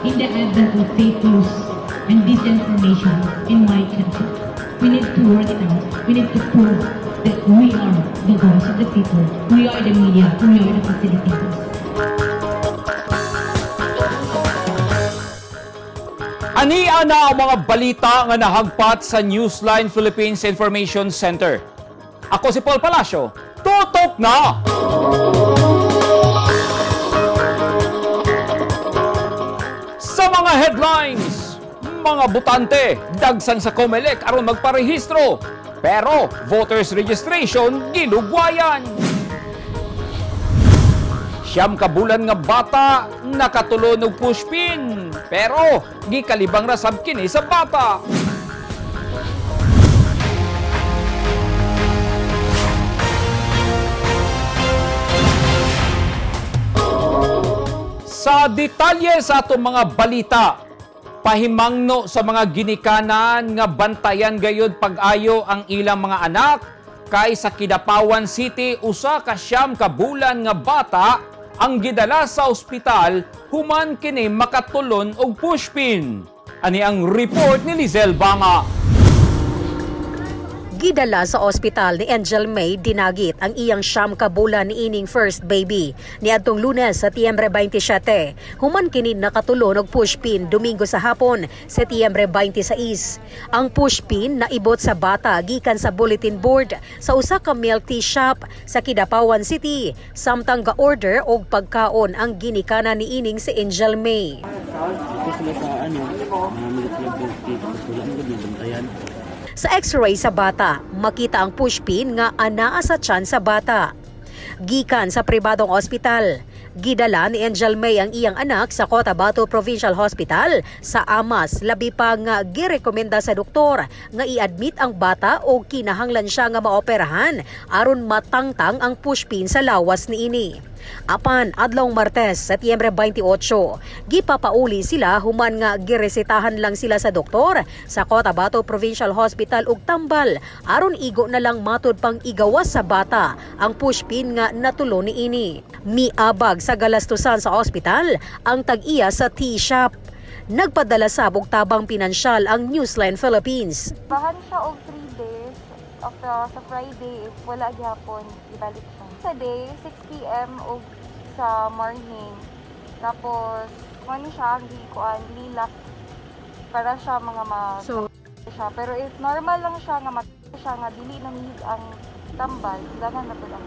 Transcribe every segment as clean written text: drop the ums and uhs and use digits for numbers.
in the advent of fake news and disinformation in my country. We need to work it out. We need to prove that we are the voice of the people. We are the media. We are the facilitators. Ania na ang mga balita nga nahagpat sa Newsline Philippines Information Center. Ako si Paul Palacio. Tutok na! Sa mga headlines, mga butante dagsan sa COMELEC aron magparehistro. Pero voters registration ginugwayan. Siyam ka bulan nga bata nakatulo og pushpin. Pero gikalibang ra sab kini sa bata. Sa detalye sa atong mga balita, pahimangno sa mga ginikanan nga bantayan gayud pag-ayo ang ilang mga anak kay sa Kidapawan City usa ka siyam ka bulan nga bata ang gidala sa ospital human kini makatulon og pushpin. Ani ang report ni Lizelle Banga. Gidala sa ospital ni Angel May dinagit ang iyang siyam ka bulan ni ining first baby. Niadtong Lunes sa Setyembre 27, human kini nakatulon og pushpin Domingo sa hapon, Setyembre 26. Ang pushpin naibot sa bata gikan sa bulletin board sa usa ka milk tea shop sa Kidapawan City, samtang ga-order og pagkaon ang ginikanan ni ining si Angel May. Sa x-ray sa bata, makita ang pushpin nga anaa sa tiyan sa bata. Gikan sa pribadong ospital, gidala ni Angel May ang iyang anak sa Cotabato Provincial Hospital sa Amas, labi pa nga girekomenda sa doktor nga i-admit ang bata o kinahanglan siya nga maoperahan aron matangtang ang pushpin sa lawas niini. Apan adlong Martes, Setyembre 28, gipapauli sila human nga giresetahan lang sila sa doktor sa Cotabato Provincial Hospital ug tambal aron igo na lang matud pang igawas sa bata ang pushpin nga natulo niini. Miabag sa galastusan sa ospital ang tag-iya sa tea shop. Nagpadala sabog tabang pinansyal ang Newsline Philippines. Bahan siya og 3 days. After sa Friday, wala gyapon ibalik siya. Sa day, 6 p.m. og sa morning. Tapos, ano siya, ang gikuan, lilak. Para siya mga siya. Pero if normal lang siya, nga dili na need ang tambal, dagan na po lang.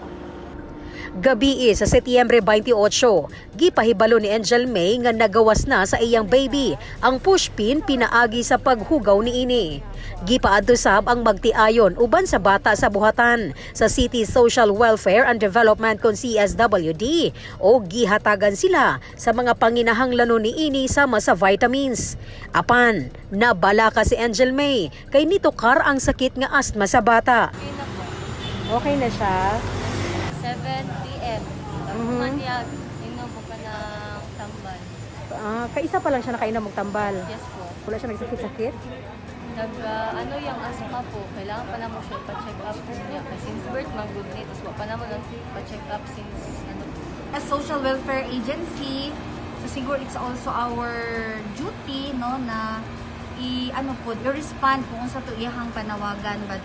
Gabi sa Setyembre 28, gipahibalo ni Angel May nga nagawas na sa iyang baby ang pushpin pinaagi sa paghugaw niini. Gipaadto sab ang magtiayon uban sa bata sa buhatan sa City Social Welfare and Development kon CSWD o gihatagan sila sa mga panginahanglanon niini sama sa vitamins. Apan nabala ka si Angel May kay nitukar ang sakit nga asthma sa bata. Okay na siya. 7 p.m. Maniag, inom mo pa ng tambal. Kaisa pa lang siya nakainom ng tambal. Yes po. Wala siya nagsakit-sakit? Ano yung asthma po, kailangan pa naman siya pa-check up niya. Kasi since birth, mag-good niya. Tapos pa naman lang pa-check up since ano. As social welfare agency, so siguro it's also our duty no na i-respond kung sa to iyang panawagan, but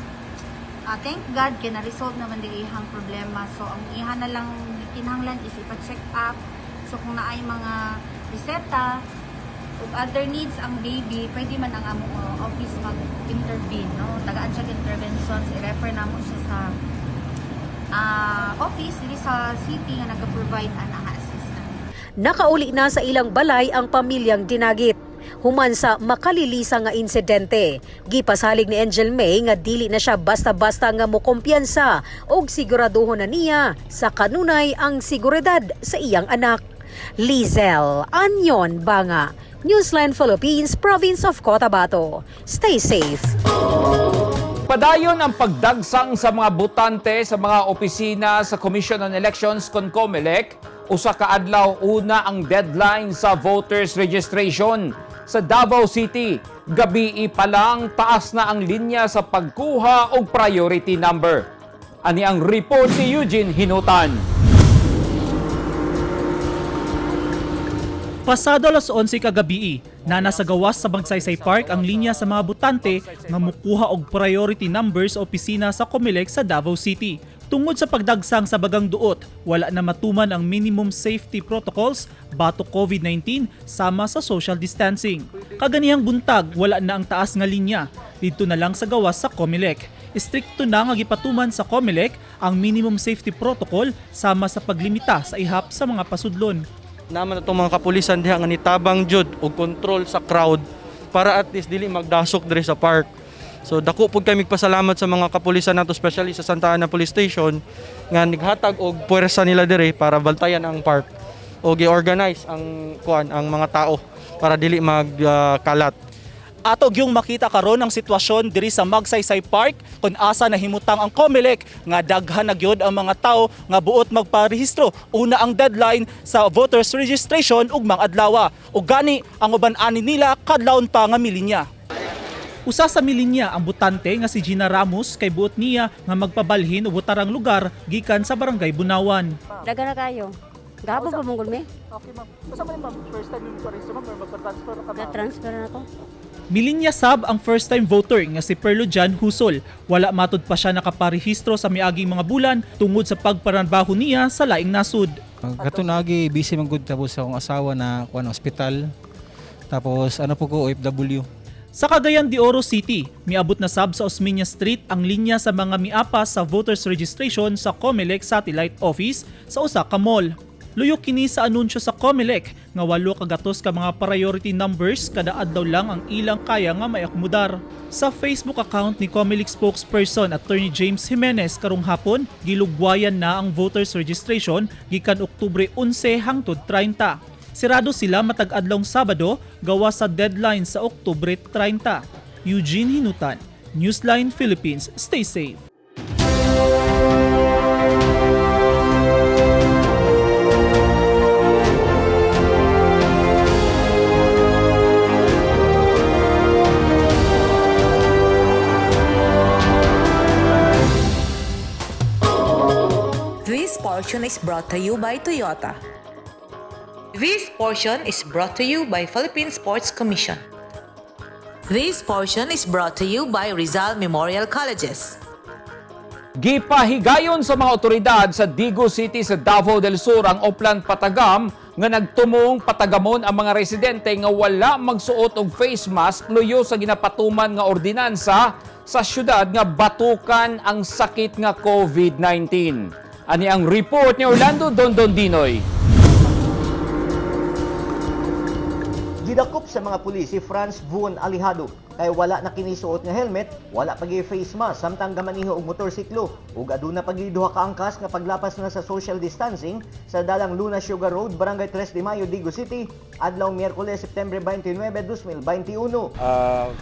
thank God kay na-resolve naman di ihang problema. So ang iha na lang kinahanglan is ipa-check up. So kung naay mga reseta o other needs ang baby, pwede man ang among office mag-intervene, no? Tagaan siya interventions, i-refer na mo siya sa office dili sa city nga nag-provide ana assistance. Nakauli na sa ilang balay ang pamilyang dinagit. Human sa makalilisa nga insidente, gipasalig ni Angel May nga dili na siya basta-basta nga mokumpiyansa og siguraduhon na niya sa kanunay ang seguridad sa iyang anak. Lizelle Anyon Banga, Newsline Philippines, Province of Cotabato. Stay safe. Padayon ang pagdagsang sa mga butante sa mga opisina sa Commission on Elections kon COMELEC. Usa ka adlaw una ang deadline sa voters registration. Sa Davao City, gabi pa lang taas na ang linya sa pagkuha og priority number. Ani ang report ni Eugene Hinutan. Pasado alas 11 kagabi, na nasa gawas sa Magsaysay Park ang linya sa mga butante nga mukuha og priority numbers sa opisina sa COMELEC sa Davao City. Tungod sa pagdagsang sa bagang duot, wala na matuman ang minimum safety protocols batok COVID-19 sama sa social distancing. Kaganihang buntag, wala na ang taas nga linya. Dito na lang sa gawas sa COMELEC. Istrikto na nga gipatuman sa COMELEC ang minimum safety protocol sama sa paglimita sa ihap sa mga pasudlon. Naman itong mga kapulisan diha nga nitabang jud og control sa crowd para at least dili magdasok diri sa park. So dako pud kami pasalamat sa mga kapulisan nato, especially sa Santa Ana Police Station nga nighatag og puwersa nila diri para bantayan ang park o gi-organize ang mga tao para dili magkalat. Atog yung makita karon ang sitwasyon diri sa Magsaysay Park kung asa nahimutang ang COMELEC nga daghan na gyud ang mga tawo nga buot magparehistro. Una ang deadline sa voters registration ug mga adlaw. Ug gani ang uban ani nila kadlawon pa nga milinya. Usa sa milinya ang butante nga si Gina Ramos kay buot niya nga magpabalhin og butarang lugar gikan sa barangay Bunawan. Daga na kayo. Gabo pa mong gulme? Okay ma'am. Usa man ma'am first time yung parehistro ma'am magpa-transfer ka ba? Na-transfer na ako. Milinya sab ang first-time voter nga si Perlujan Husol. Wala matud pa siya nakaparehistro sa miaging mga bulan tungod sa pagparanbaho niya sa laing nasud. Kato nagi busy man gud tapos akong asawa na kuan ospital. Tapos ano po ko OFW. Sa Cagayan de Oro City, miabot na sab sa Osmeña Street ang linya sa mga miapas sa voters registration sa COMELEC Satellite Office sa usa ka mall. Luyok kini sa anunsyo sa COMELEC nga 8 kagatos ka mga priority numbers kada adlaw lang ang ilang kaya nga maiakomodar. Sa Facebook account ni COMELEC spokesperson Attorney James Jimenez karong hapon, gilugwayan na ang voters registration gikan Oktubre 11 hangtod 30. Sirado sila matag adlawng Sabado gawas sa deadline sa Oktubre 30. Eugene Hinutan, Newsline Philippines. Stay safe. This portion is brought to you by Toyota. This portion is brought to you by Philippine Sports Commission. This portion is brought to you by Rizal Memorial Colleges. Gipahigayon sa mga otoridad sa Digo City sa Davao del Sur ang Oplan Patagam nga nagtumong patagamon ang mga residente nga wala magsuot og face mask luyo sa ginapatuman nga ordinansa sa syudad nga batukan ang sakit nga COVID-19. Ani ang report ni Orlando Dondondinoy. Gidakop sa mga pulis si Franz Vuon Alihado kay wala na kinisuot nga helmet, wala pagi face mask samtang gamaniho og motorsiklo ug aduna pagi duha ka angkas nga paglapas na sa social distancing sa dalang Luna Sugar Road, Barangay 3 de Mayo, Digo City, adlaw Miyerkules, September 29, 2021.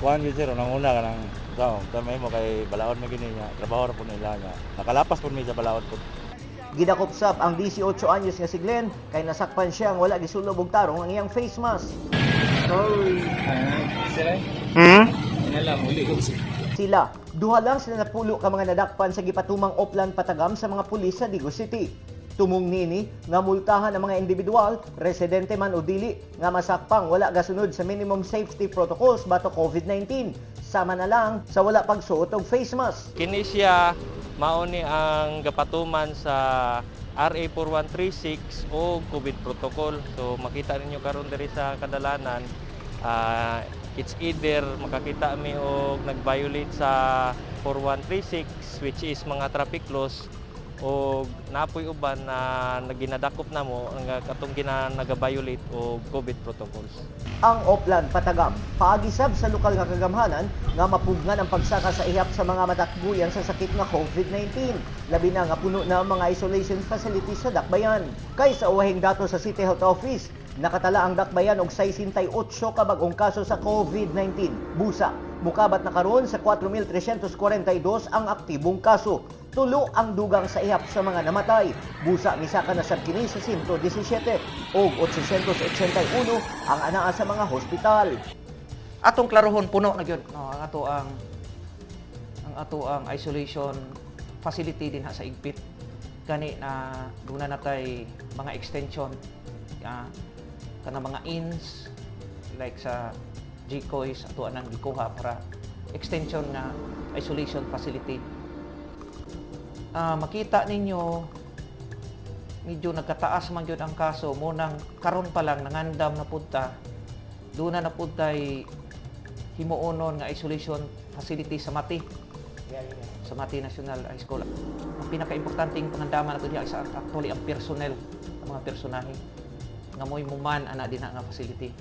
Kuan gyud sir nang una kanang tamay mo kay balaod na gini nga trabaho ra pud nila nga. Nakalapas pud mi sa balaod pud. Gidakopsap ang 18 anyos nga si Glenn kay nasakpan siya ang wala gisulob og tarong ang iyang face mask. Sila, duha lang sila napulo ka mga nadakpan sa gipatumang Oplan Patagam sa mga pulis sa Digo City. Tumong nini nga multahan ang mga individual, residente man o dili, nga masakpang wala gasunod sa minimum safety protocols batok COVID-19. Sama na lang sa wala pagsuot og face mask. Kini siya mao ni ang gapatuman sa RA 4136 o COVID protocol. So makita ninyo karon diri sa kadalanan, it's either makakita mi og nag-violate sa 4136 which is mga traffic laws o napoy uban na naginadakop na mo ang katong nag-violate o COVID protocols. Ang Oplan Patagam, paagisab sa lokal nga kagamhanan nga mapugnan ang pagsaka sa ihap sa mga matakbuyan sa sakit nga COVID-19. Labi na nga puno na ang mga isolation facilities sa Dakbayan. Kay sa uwahing datos sa City Health Office, nakatala ang Dakbayan og 68 ka bag-ong kaso sa COVID-19. Busa, mukabat na karon sa 4,342 ang aktibong kaso. Tulo ang dugang sa ihap sa mga namatay. Busa misaka na sad kini sa 117 og 881 ang anaa sa mga hospital. Atong klarohon puno na gyud no ang ato ang isolation facility din ha sa Igpit. Gani na duna natay mga extension kanang mga ins like sa GCOIS ato anang gikuha para extension nga isolation facility. Makita ninyo medyo nagkataas man gyud ang kaso mo nang karon pa lang nangandam na punta doon na napuntay himuonon nga isolation facility sa Mati. Sa Mati National High School. Ang pinaka-importanting pangandaman nato diha sa actually ang personnel, ang mga personahe nga moy muman ana din nga facility.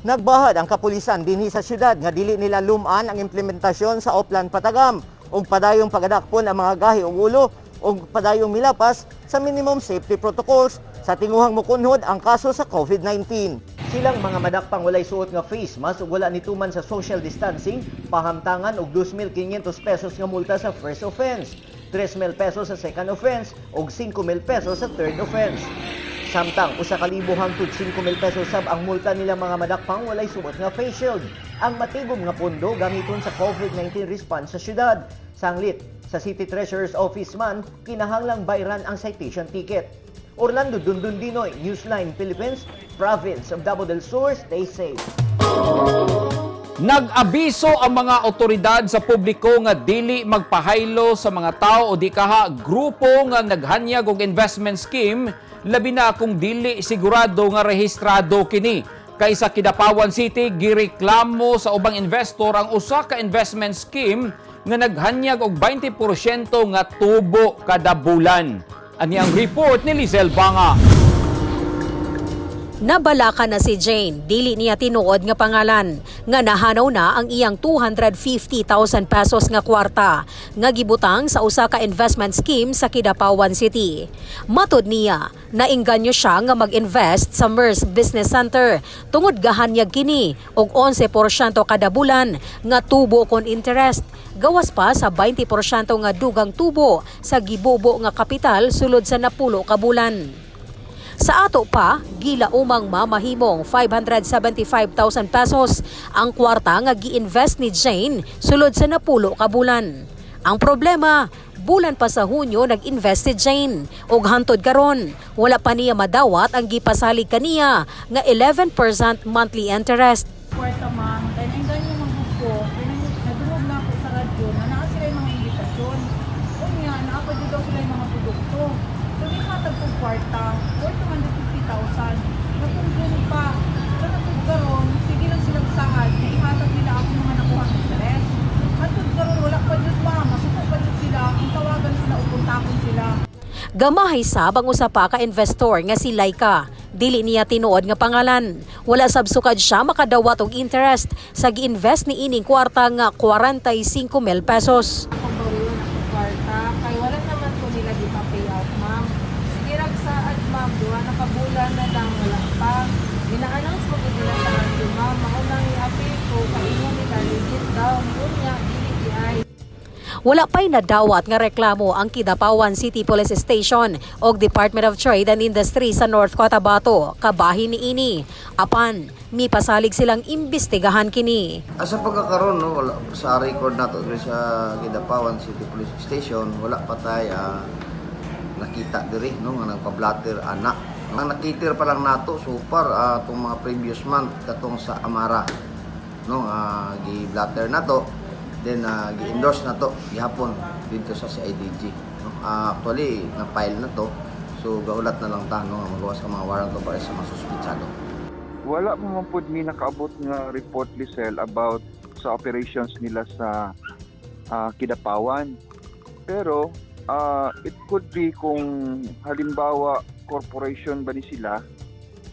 Nagbahad ang kapulisan dinhi sa syudad nga dili nila luman ang implementasyon sa Oplan Patagam ug padayong pagadakpon ang mga gahi ug ulo ug padayong milapas sa minimum safety protocols sa tinguhang mukunhod ang kaso sa COVID-19. Silang mga madakpang walay suot nga face mask ug wala nituman sa social distancing, pahamtangan og 2,500 pesos nga multa sa first offense, 3,000 pesos sa second offense ug 5,000 pesos sa third offense. Samtang usa ka libo hangtod 5,000 pesos sab ang multa nila mga madakpang walay suot nga face shield. Ang matigom nga pondo gamiton sa COVID-19 response sa syudad. Sanglit sa City Treasurer's Office man, kinahanglang bayran ang citation ticket. Orlando Dundundinoy, Newsline Philippines, Province of Davao del Sur, stay safe. Nag-abiso ang mga otoridad sa publiko nga dili magpahaylo sa mga tao o di kaha grupo nga naghanyag og investment scheme labi na kung dili sigurado nga rehistrado kini. Kaysa Kidapawan City, gireklamo sa ubang investor ang usa ka investment scheme nga naghanyag og 20% nga tubo kada bulan. Ani ang report ni Lizel Banga. Nabalaka na si Jane, dili niya tinuod nga pangalan, nga nahanaw na ang iyang 250,000 pesos nga kwarta, nga gibutang sa usa ka investment scheme sa Kidapawan City. Matod niya, nainganyo siya nga mag-invest sa MERS Business Center, tungod gahanyag kini, og 11% kada bulan, nga tubo kon interest, gawas pa sa 20% nga dugang tubo sa gibubo nga kapital sulod sa napulo ka bulan. Sa ato pa, gila umang mamahimong 575,000 pesos ang kwarta nga gi-invest ni Jane sulod sa napulo ka bulan. Ang problema, bulan pa sa Hunyo nag-invest si Jane ug hantod karon wala pa niya madawat ang gipasalig kaniya nga 11% monthly interest. Kwarta ma'am, dahil ang ganyan mga gusto, nadurog na ako sa radyo na naa sila yung mga imbitasyon. Unya, naapad din daw sila yung mga produkto. So, di matag kong kwarta, worth 250,000. Napundun pa. Pero natugkaroon, sige lang silang sahad, na ihatag nila ako mga nakuha ng interest. Natugkaroon, wala pa dyan ma'am, masuko pa dyan sila, kung tawagan sila o kontakon sila. Gamahay sab ang usa pa ka investor nga si Laika. Dili niya tinuod nga pangalan. Wala sab sukad siya makadawat og interest sa gi-invest ni ining kwarta nga 45,000 pesos. Kung bawin ako kwarta, kay wala naman po nila di pa payout ma'am. Sige rag saad ma'am, duha na kabulan na lang wala pa. Ina-announce mo gid nila sa radyo ma'am, maunang i-appeal ko kaingon nila legit daw. Unya dili di ay. Wala pa'y nadawat nga reklamo ang Kidapawan City Police Station o Department of Trade and Industry sa North Cotabato, kabahin ni ini. Apan, mipasalig silang imbestigahan kini. Asa pagkakaroon, no, wala, sa record nato sa Kidapawan City Police Station, wala pa tayo nakita diri, no, nga nagpa-blatter anak. Ang nakitir pa lang nato so far itong mga previous month katong sa Amara, no, gi-blatter nato. Then gi-endorse na to gihapon dito sa CIDG. No? Actually, na-file na to. So gaulat na lang ta no magawas ka mga warrant of arrest sa mga suspitsado. Wala mo man pud mi nakaabot nga report Lisel about sa operations nila sa Kidapawan. Pero it could be kung halimbawa corporation ba ni sila,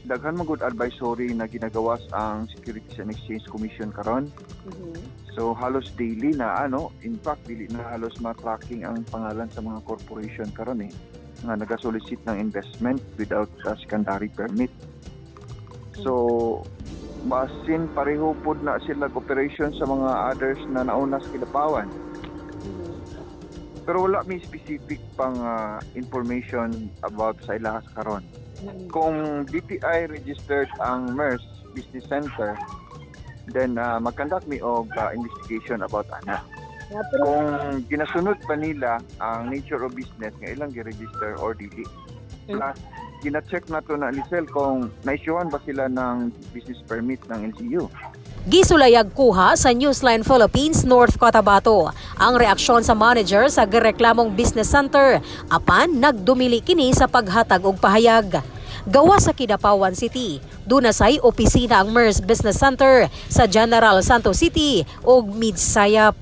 daghan man gud advisory na ginagawas ang Securities and Exchange Commission karon. So halos daily na in fact dili na halos ma-tracking ang pangalan sa mga corporation karon nga naga-solicit ng investment without a secondary permit. So basin pareho pod na sila operation sa mga others na nauna sa Kidapawan. Pero wala may specific pang information about sa ilahas karon. Kung DTI registered ang MERS Business Center, then mag-conduct me of investigation about ana. Kung ginasunod pa nila ang nature of business nga ilang gi-register or dili. Plus, gina-check nato na Lisel kung na-issuean ba sila ng business permit ng LGU. Gisulayag kuha sa Newsline Philippines North Cotabato ang reaksyon sa manager sa gireklamong business center apan nagdumili kini sa paghatag og pahayag. Gawa sa Kidapawan City, dunasay opisina ang MERS Business Center sa General Santos City ug Midsayap.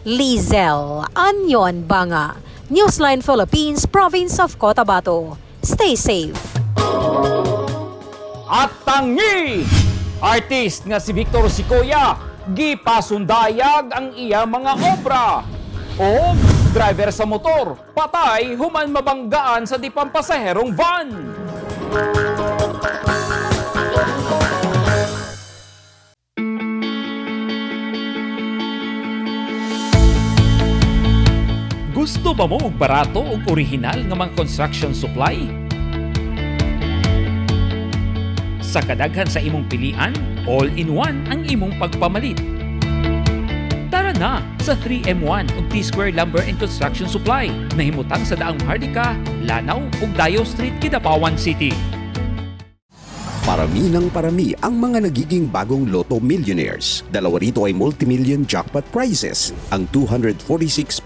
Lizel Anyon Banga, Newsline Philippines, Province of Cotabato. Stay safe. At tangi! Artist nga si Victor Sicoya, gipasundayag ang iya mga obra. O driver sa motor, patay human mabanggaan sa di pampasaherong van. Gusto ba mo og barato ug orihinal nga mga construction supply? Sa kadaghan sa imong pilian, all-in-one ang imong pagpamalit. Tara na sa 3M1 ug T-Square Lumber and Construction Supply na himutang sa daang Hardika, Lanao ug Dayo Street, Kidapawan City. Parami ng parami ang mga nagiging bagong Lotto Millionaires. Dalawa rito ay multimillion jackpot prizes. Ang 246.08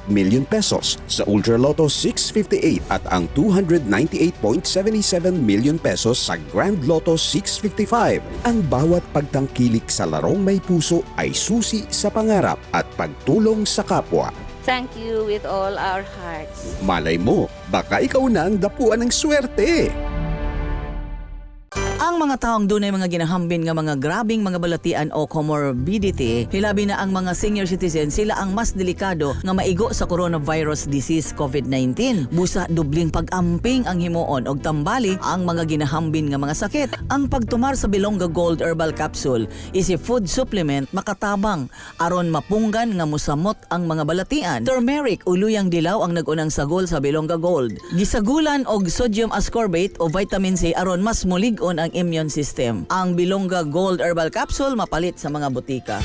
million pesos sa Ultra Lotto 658 at ang 298.77 million pesos sa Grand Lotto 655. Ang bawat pagtangkilik sa larong may puso ay susi sa pangarap at pagtulong sa kapwa. Thank you with all our hearts. Malay mo, baka ikaw na ang dapuan ng swerte. Ang mga taong dunay mga ginahambin nga mga grabing mga balatian o comorbidity, hilabi na ang mga senior citizen, sila ang mas delikado nga maigo sa coronavirus disease COVID-19. Busa dubling pag-amping ang himuon og tambali ang mga ginahambin nga mga sakit. Ang pagtumar sa Bilonga Gold Herbal Capsule is a food supplement makatabang aron mapunggan nga musamot ang mga balatian. Turmeric uluyang dilaw ang nagunang sagol sa Bilonga Gold. Gisagulan og sodium ascorbate o vitamin C aron mas mulig-on ang immune system. Ang Bilonga Gold Herbal Capsule mapalit sa mga butika.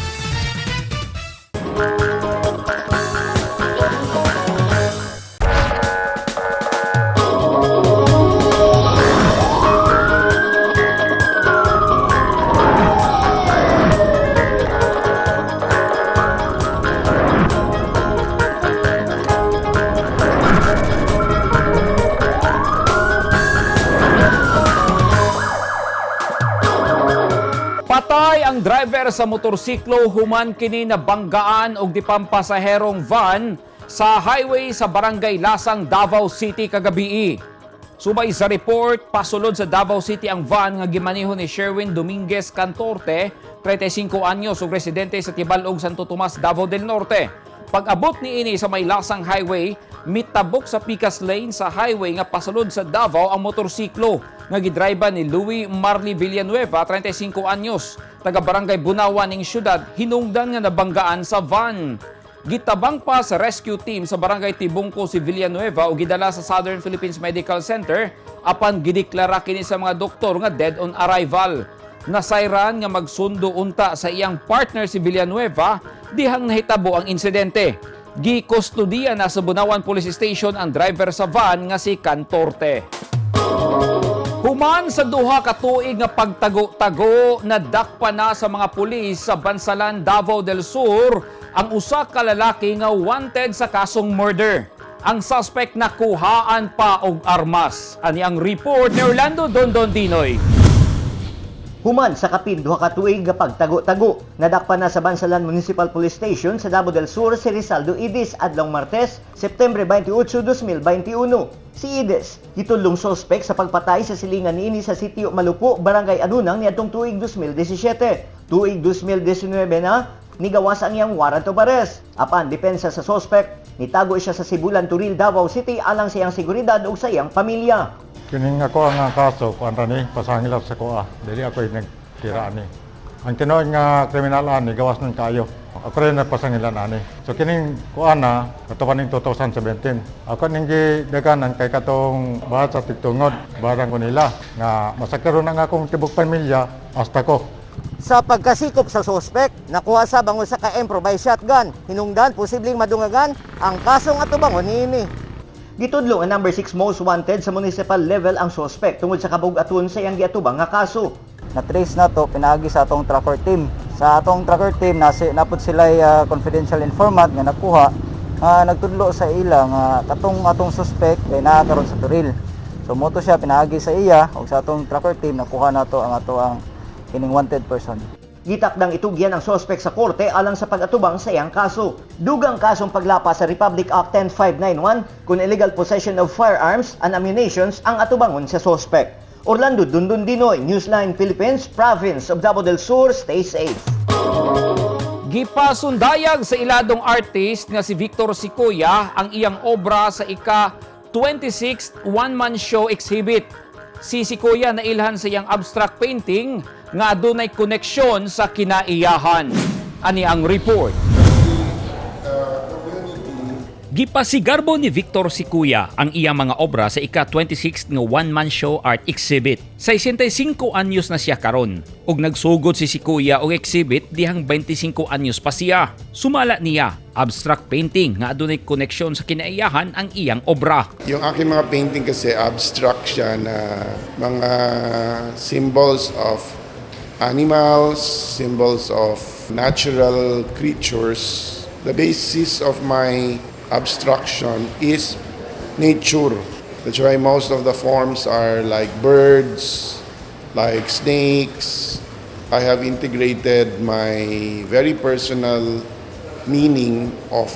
Patay ang driver sa motorsiklo human kini na banggaan og di pampasaherong van sa highway sa Barangay Lasang, Davao City kagabi. Subay sa report, pasulod sa Davao City ang van nga gimaniho ni Sherwin Dominguez Cantorte, 35 anyos ug residente sa Tibalog, Santo Tomas, Davao del Norte. Pag-abot ni ini sa may Lasang Highway, mitabok sa Picas Lane sa highway nga pasulod sa Davao ang motorsiklo nga gidriba ni Louie Marley Villanueva, 35 anyos, taga Barangay Bunawan ning syudad, hinungdan nga nabanggaan sa van. Gitabang pa sa rescue team sa Barangay Tibungco si Villanueva o gidala sa Southern Philippines Medical Center apan gideklara kini sa mga doktor nga dead on arrival. Nasayran nga magsundo unta sa iyang partner si Villanueva dihang nahitabo ang insidente. Gikustodiya na sa Bunawan Police Station ang driver sa van nga si Cantorte. Human sa duha ka tuig nga pagtago-tago, nadakpa na sa mga pulis sa Bansalan, Davao del Sur ang usa ka lalaki nga wanted sa kasong murder. Ang suspect nakuhaan pa og armas. Ani ang report ni Orlando Dondondinoy. Human sa kapin duha ka tuig nga pagtago-tago, nadakpa na sa Bansalan Municipal Police Station sa Davao del Sur si Rizaldo Idis adlong Martes, September 28, 2021. Si Idis, gitulong sospek sa pagpatay sa silingan niini sa Sitio Malupo, Barangay Adunang niadtong tuig 2017. Tuig 2019 na nigawas ang iyang warrant of arrest. Apan depensa sa sospek, nitago siya sa Sibulan, Turil, Davao City alang sa iyang seguridad ug sa iyang pamilya. Kining ako ang kaso, kuan ni pasangilap sa kuha. Dili ako nagkiraan ni. Ang tinuod nga kriminal ani gawas ng kayo. Ako rin napasangilan ani. So kining kuan na katupan ning 2017. Ako ning gidaganan kay katong bahasa tigtungod barang ko nila nga masakaron ang akong tibok pamilya hasta ko. Sa pagkasikop sa sospek, nakuha sa bangon sa ka improvised shotgun. Hinungdan posibleng madungagan ang kasong atubangon niini. Gitudlo ang number 6 most wanted sa municipal level ang suspect tungod sa kabug-aton sa iyang giatubang nga kaso. Na-trace na to, pinagi sa atong tracker team. Sa atong tracker team, napod sila confidential informant nga nakuha, nagtudlo sa ila nga atong suspect ay nakakaroon sa turil. So moto siya pinagi sa iya o sa atong tracker team nakuha nato ang kining wanted person. Gitakdang itugyan ang suspect sa korte alang sa pag-atubang sa iyang kaso. Dugang kasong paglapas sa Republic Act 10591 kung illegal possession of firearms and ammunitions ang atubangon sa suspect. Orlando Dundun Dinoy, Newsline Philippines, Province of Davao del Sur, stay safe. Gipasundayag sa iladong artist nga si Victor Sikuya ang iyang obra sa ika-26th one-man show exhibit. Si Sikuya nailhan sa iyang abstract painting nga adunay koneksyon sa kinaiyahan. Ani ang report. Gipasigarbo ni Victor Sikuya ang iyang mga obra sa ika-26th nga one-man show art exhibit. 65 anyos na siya karon ug nagsugod si Sikuya og exhibit dihang 25 anyos pa siya. Sumala niya abstract painting nga adunay koneksyon sa kinaiyahan ang iyang obra. Yung aking mga painting kasi abstract siya na mga symbols of animals, symbols of natural creatures. The basis of my abstraction is nature. That's why most of the forms are like birds, like snakes. I have integrated my very personal meaning of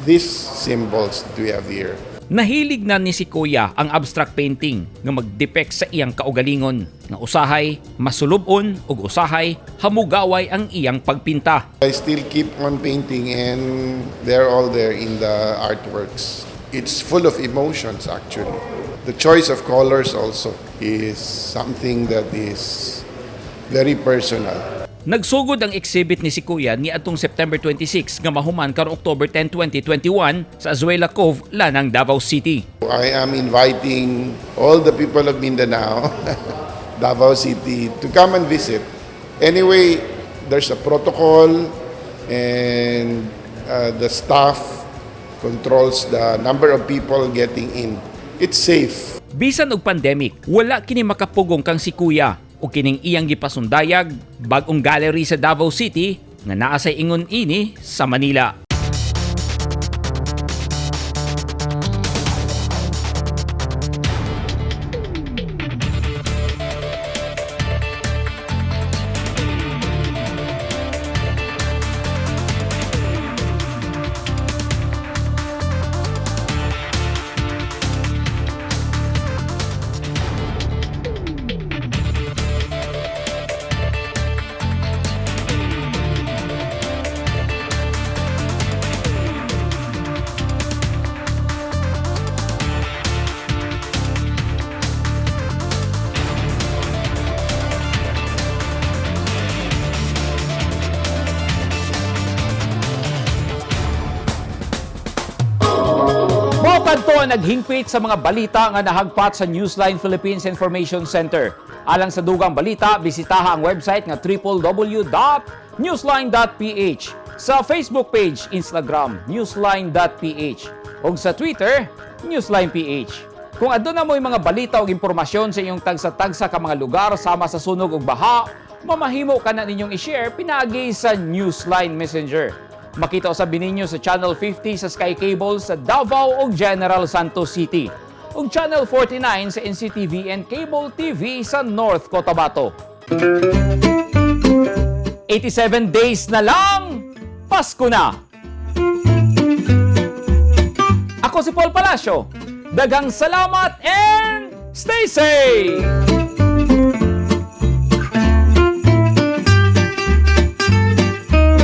these symbols that we have here. Nahilig na ni Sikuya ang abstract painting nga magdepict sa iyang kaugalingon nga usahay masulubon ug usahay hamugaway ang iyang pagpinta. I still keep on painting and they're all there in the artworks. It's full of emotions actually. The choice of colors also is something that is very personal. Nagsugod ang exhibit ni Sikuya ni atong September 26 nga mahuman karong October 10, 2021 sa Azuela Cove, Lanang, Davao City. I am inviting all the people of Mindanao, Davao City, to come and visit. Anyway, there's a protocol and the staff controls the number of people getting in. It's safe. Bisan og pandemic, wala kini makapugong kang Sikuya o kining iyang gipasundayag bag-ong gallery sa Davao City nga naa sa ingon ini sa Manila. Kadto naghingpit sa mga balita nga nahagpat sa Newsline Philippines Information Center. Alang sa dugang balita, bisitaha ang website nga www.newsline.ph. Sa Facebook page, Instagram, newsline.ph. ug sa Twitter, newsline.ph. Kung aduna mo'y mga balita o impormasyon sa inyong tagsa-tagsa ka mga lugar sama sa sunog ug baha, mamahimo ka na ninyong i-share pinagi sa Newsline Messenger. Makita sa bininyo sa Channel 50 sa Sky Cable sa Davao ug General Santos City. Ug Channel 49 sa NCTV and Cable TV sa North Cotabato. 87 days na lang, Pasko na! Ako si Paul Palacio. Daghang salamat and stay safe!